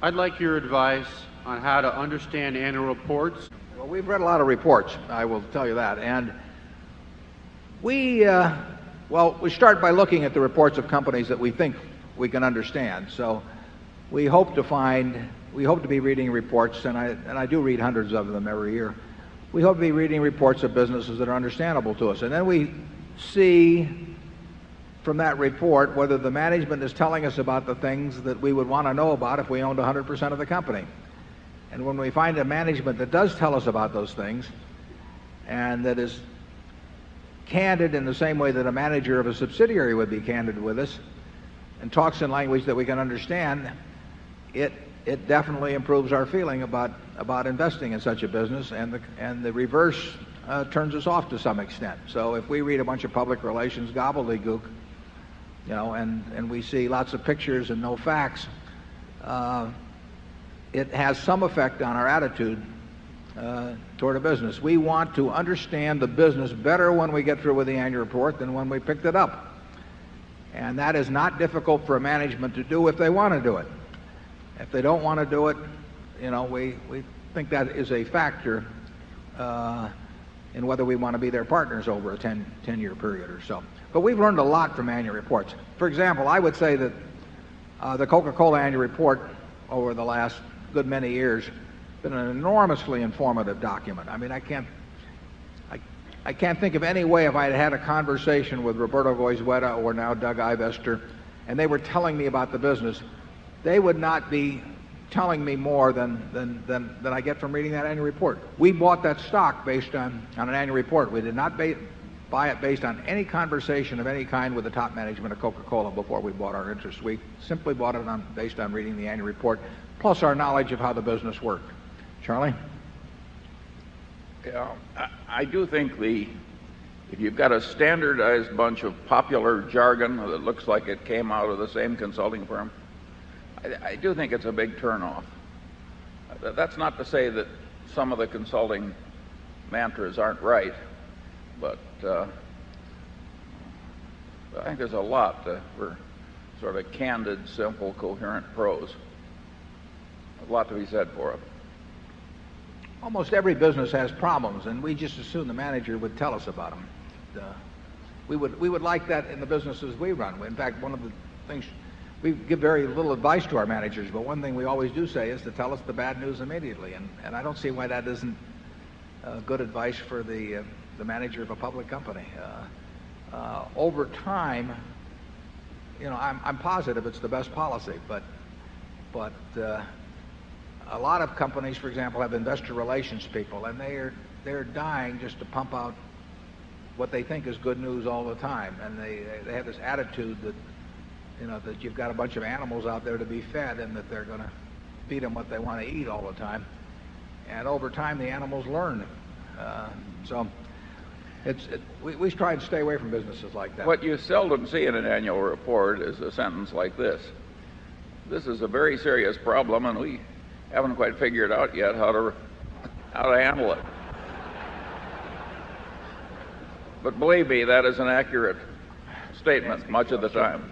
I'd like your advice on how to understand annual reports. Well, we've read a lot of reports, I will tell you that. And we start by looking at the reports of companies that we think we can understand. So we hope to be reading reports, and I do read hundreds of them every year. We hope to be reading reports of businesses that are understandable to us. And then we see from that report whether the management is telling us about the things that we would want to know about if we owned 100% of the company. And when we find a management that does tell us about those things and that is candid in the same way that a manager of a subsidiary would be candid with us and talks in language that we can understand, it definitely improves our feeling about investing in such a business, and the reverse turns us off to some extent. So if we read a bunch of public relations gobbledygook, and we see lots of pictures and no facts, it has some effect on our attitude toward a business. We want to understand the business better when we get through with the annual report than when we picked it up. And that is not difficult for a management to do if they want to do it. If they don't want to do it, we think that is a factor in whether we want to be their partners over a 10-year period or so. But we've learned a lot from annual reports. For example, I would say that the Coca-Cola annual report over the last good many years has been an enormously informative document. I mean, I can't think of any way, if I had had a conversation with Roberto Goizueta or now Doug Ivester, and they were telling me about the business, they would not be telling me more than I get from reading that annual report. We bought that stock based on an annual report. We did not buy it based on any conversation of any kind with the top management of Coca-Cola before we bought our interest. We simply bought it based on reading the annual report, plus our knowledge of how the business worked. Charlie? Yeah, I do think if you've got a standardized bunch of popular jargon that looks like it came out of the same consulting firm, I do think it's a big turnoff. That's not to say that some of the consulting mantras aren't right, but I think there's a lot for sort of candid, simple, coherent prose. A lot to be said for it. Almost every business has problems, and we just assume the manager would tell us about them. We would like that in the businesses we run. In fact, one of the things, we give very little advice to our managers, but one thing we always do say is to tell us the bad news immediately. And I don't see why that isn't good advice for the manager of a public company. Over time, I'm positive it's the best policy, but a lot of companies, for example, have investor relations people, and they're dying just to pump out what they think is good news all the time. And they have this attitude that that you've got a bunch of animals out there to be fed, and that they're going to feed them what they want to eat all the time. And over time, the animals learn. So we try to stay away from businesses like that. What you seldom see in an annual report is a sentence like this: "This is a very serious problem, and we haven't quite figured out yet how to handle it." But believe me, that is an accurate statement much of the time.